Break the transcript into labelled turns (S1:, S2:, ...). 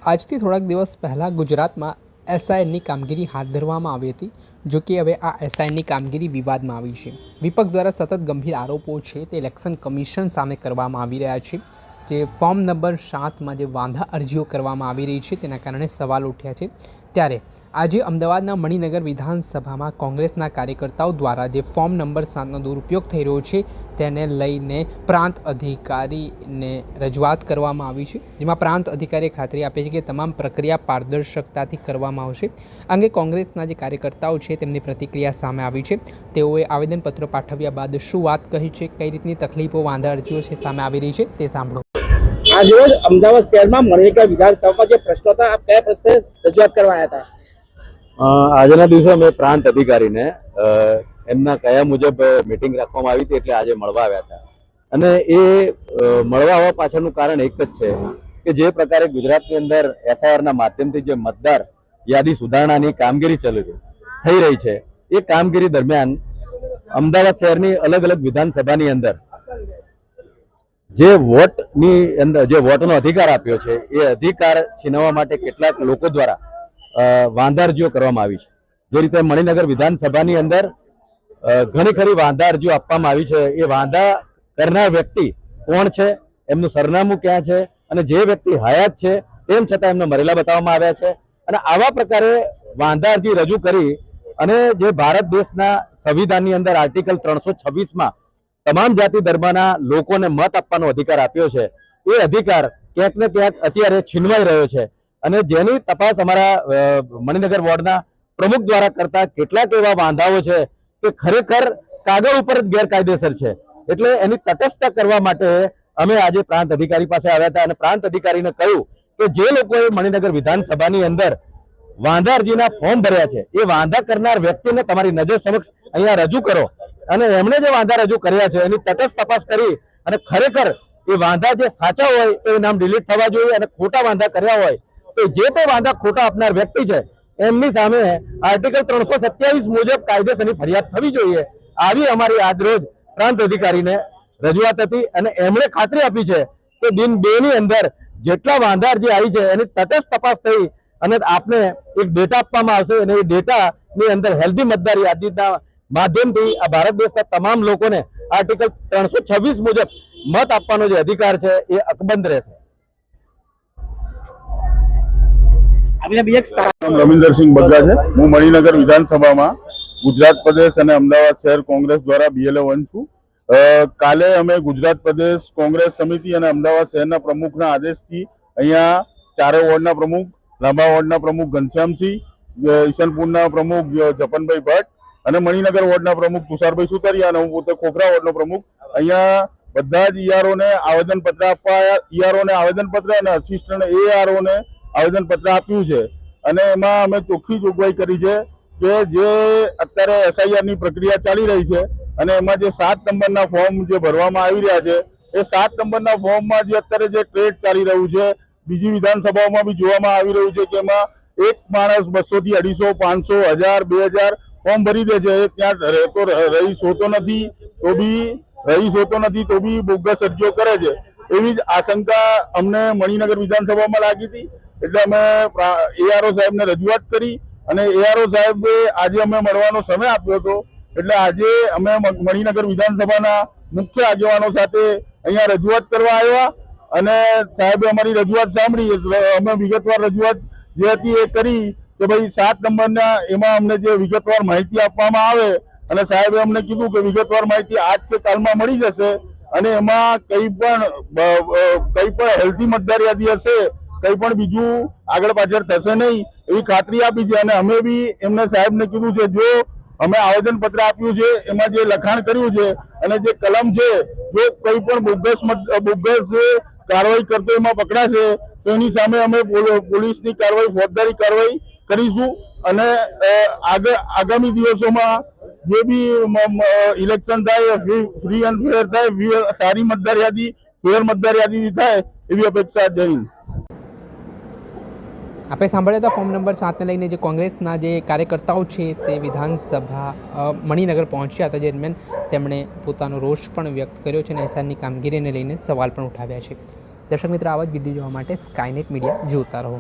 S1: આજથી થોડાક દિવસ પહેલાં ગુજરાતમાં એસઆઈની કામગીરી હાથ ધરવામાં આવી હતી. જો કે હવે આ એસઆઈની કામગીરી વિવાદમાં આવી છે. વિપક્ષ દ્વારા સતત ગંભીર આરોપો છે તે ઇલેક્શન કમિશન સામે કરવામાં આવી રહ્યા છે. જે ફોર્મ નંબર 7માં જે વાંધા અરજીઓ કરવામાં આવી રહી છે તેના કારણે સવાલ ઉઠ્યા છે. ત્યારે આજે અમદાવાદના મણિનગર વિધાનસભામાં કોંગ્રેસના કાર્યકર્તાઓ દ્વારા જે ફોર્મ નંબર 7નો દુરુપયોગ થઈ રહ્યો છે તેને લઈને પ્રાંત અધિકારીને રજૂઆત કરવામાં આવી છે. જેમાં પ્રાંત અધિકારીએ ખાતરી આપી છે કે તમામ પ્રક્રિયા પારદર્શકતાથી કરવામાં આવશે. અંગે કોંગ્રેસના જે કાર્યકર્તાઓ છે તેમની પ્રતિક્રિયા સામે આવી છે. તેઓએ આવેદનપત્ર પાઠવ્યા બાદ શું વાત કહી છે, કઈ રીતની તકલીફો વાંધા અરજીઓ છે સામે આવી રહી છે તે સાંભળો.
S2: આજરોજ અમદાવાદ શહેરમાં મણિનગર વિધાનસભામાં જે પ્રશ્નો હતા, આપ કયા પ્રશ્ને રજૂઆત કરવા આવ્યા હતા?
S3: આજના દિવસે અમે પ્રાંત અધિકારીને એમના કયા મુજબ મીટિંગ રાખવામાં આવી હતી એટલે આજે મળવા આવ્યા હતા. અને એ મળવા આવવા પાછળનું કારણ એક જ છે કે જે પ્રકારે ગુજરાતની અંદર એસઆઈઆરના માધ્યમથી જે મતદાર યાદી સુધારણાની કામગીરી થઈ રહી છે, એ કામગીરી દરમિયાન અમદાવાદ શહેરની અલગ અલગ વિધાનસભાની અંદર જે વોટનો અધિકાર આપ્યો છે એ અધિકાર છીનવવા માટે કેટલાક લોકો દ્વારા વાંધા અરજીઓ કરવામાં આવી છે. જે રીતે મણિનગર વિધાનસભાની અંદર ઘણી ખરી વાંધા અરજીઓ આપવામાં આવી છે. એ વાંધા કરનાર વ્યક્તિ કોણ છે, એમનું સરનામું ક્યાં છે, અને જે વ્યક્તિ હયાત છે તેમ છતાં એમને મરેલા બતાવવામાં આવ્યા છે. અને આવા પ્રકારે વાંધા અરજી રજૂ કરી અને જે ભારત દેશના સંવિધાનની અંદર આર્ટિકલ 326માં તમામ જાતિ ધર્મના લોકોને મત આપવાનો અધિકાર આપ્યો છે, એ અધિકાર ક્યાંક ને ક્યાંક અત્યારે છીનવાઈ રહ્યો છે. અને જેની તપાસ અમારા મણિનગર વોર્ડના પ્રમુખ દ્વારા કરતા કેટલાક એવા વાંધાઓ છે કે ખરેખર કાગળ ઉપર જ ગેરકાયદેસર છે. એટલે એની તટસ્થતા કરવા માટે અમે આજે પ્રાંત અધિકારી પાસે આવ્યા હતા અને પ્રાંત અધિકારીને કહ્યું કે જે લોકોએ મણિનગર વિધાનસભાની અંદર વાંધા અરજીના ફોર્મ ભર્યા છે એ વાંધા કરનાર વ્યક્તિને તમારી નજર સમક્ષ અહીંયા રજૂ કરો અને એમણે જે વાંધા રજૂ કર્યા છે એની તટસ્થ તપાસ કરી અને ખરેખર એ વાંધા જે સાચા હોય તો એ નામ ડિલીટ થવા જોઈએ અને ખોટા વાંધા કર્યા હોય તો જે તે વાંધા ખોટા આપનાર વ્યક્તિ છે એમની સામે આર્ટિકલ 327 મુજબ કાયદેસરની ફરિયાદ થવી જોઈએ. આવી અમારી આજરોજ પ્રાંત અધિકારીને રજૂઆત હતી અને એમણે ખાતરી આપી છે કે દિન 2 ની અંદર જેટલા વાંધા અરજી આવી છે એની તટસ્થ તપાસ થઈ અને આપને એક ડેટા આપવામાં આવશે અને એ ડેટાની અંદર હેલ્ધી મતદાર યાદીના માધ્યમથી આ ભારત દેશના તમામ લોકોને આર્ટિકલ 326 મુજબ મત આપવાનો જે અધિકાર છે એ અકબંધ રહેશે.
S4: રવિન્દરસિંહ બગ્ગા છે. હું મણિનગર વિધાનસભામાં ગુજરાત પ્રદેશ અને અમદાવાદ શહેર કોંગ્રેસ દ્વારા BLA 1 છું. કાલે અમે ગુજરાત પ્રદેશ કોંગ્રેસ સમિતિ અને અમદાવાદ શહેરના પ્રમુખના આદેશથી અહીંયા ચારે વોર્ડના પ્રમુખ, લાંબા વોર્ડના પ્રમુખ ઘનશ્યામસિંહ, ઈશનપુરના પ્રમુખ જપનભાઈ ભટ્ટ અને મણિનગર વોર્ડના પ્રમુખ તુષારભાઈ સુતરિયા અને હું પોતે ખોખરા વોર્ડનો પ્રમુખ અહીંયા બધા જ ઈઆરઓને આવેદનપત્ર આપવા ઈઆરઓને આવેદનપત્ર અને અસિસ્ટન્ટ એઆરઓને આવેદનપત્ર આપ્યું છે. અને એમાં અમે ચોખ્ખી જોગવાઈ કરી છે કે જે અત્યારે એસઆઈઆરની પ્રક્રિયા ચાલી રહી છે અને એમાં જે 7 નંબરના ફોર્મ જે ભરવામાં આવી રહ્યા છે એ 7 નંબરના ફોર્મમાં જે અત્યારે જે ટ્રેડ ચાલી રહ્યું છે, બીજી વિધાનસભાઓમાં બી જોવામાં આવી રહ્યું છે કે એમાં એક માણસ 200 થી 250, 500, 1000, 2000 ફોર્મ ભરી દે છે. ત્યાં રહીશ હોતો નથી તો બી બોગસ અરજીઓ કરે છે. એવી જ આશંકા અમને મણિનગર વિધાનસભામાં લાગી હતી. એટલે અમે એઆરઓ સાહેબને રજૂઆત કરી અને એઆરઓ સાહેબે આજે અમે મળવાનો સમય આપ્યો હતો. એટલે આજે અમે મણિનગર વિધાનસભાના મુખ્ય આગેવાનો સાથે અહીંયા રજૂઆત કરવા આવ્યા અને સાહેબે અમારી રજૂઆત સાંભળી. અમે વિગતવાર રજૂઆત જે હતી એ કરી કે ભાઈ 7 નંબરના એમાં અમને જે વિગતવાર માહિતી આપવામાં આવે અને સાહેબે અમને કીધું કે વિગતવાર માહિતી આજ કે કાલમાં મળી જશે અને એમાં કંઈ પણ હેલ્ધી મતદાર યાદી હશે, કંઈ પણ બીજું આગળ પાછળ થશે નહીં એવી ખાતરી આપી છે. અને અમે બી એમને સાહેબને કીધું છે જો અમે આવેદનપત્ર આપ્યું છે એમાં જે લખાણ કર્યું છે અને જે કલમ છે, જો કંઈ પણ બોગસ કાર્યવાહી કરતો એમાં પકડાશે તો એની સામે અમે પોલીસની કાર્યવાહી, ફોજદારી કાર્યવાહી કરીશું. અને આગામી દિવસોમાં જે બી ઇલેક્શન થાય ફ્રી એન્ડ ફેર થાય, સારી મતદાર યાદી, ફેર મતદાર યાદી થાય એવી અપેક્ષા જઈને
S1: આપણે સાંભળ્યા હતા ફોર્મ નંબર 7ને લઈને જે કોંગ્રેસના જે કાર્યકર્તાઓ છે તે વિધાનસભા મણિનગર પહોંચ્યા હતા. દરમિયાન તેમણે પોતાનો રોષ પણ વ્યક્ત કર્યો છે અને એસઆઈની કામગીરીને લઈને સવાલ પણ ઉઠાવ્યા છે. દર્શક મિત્રો, આવા જ વિડીયો જોવા માટે સ્કાયનેટ મીડિયા જોતા રહો.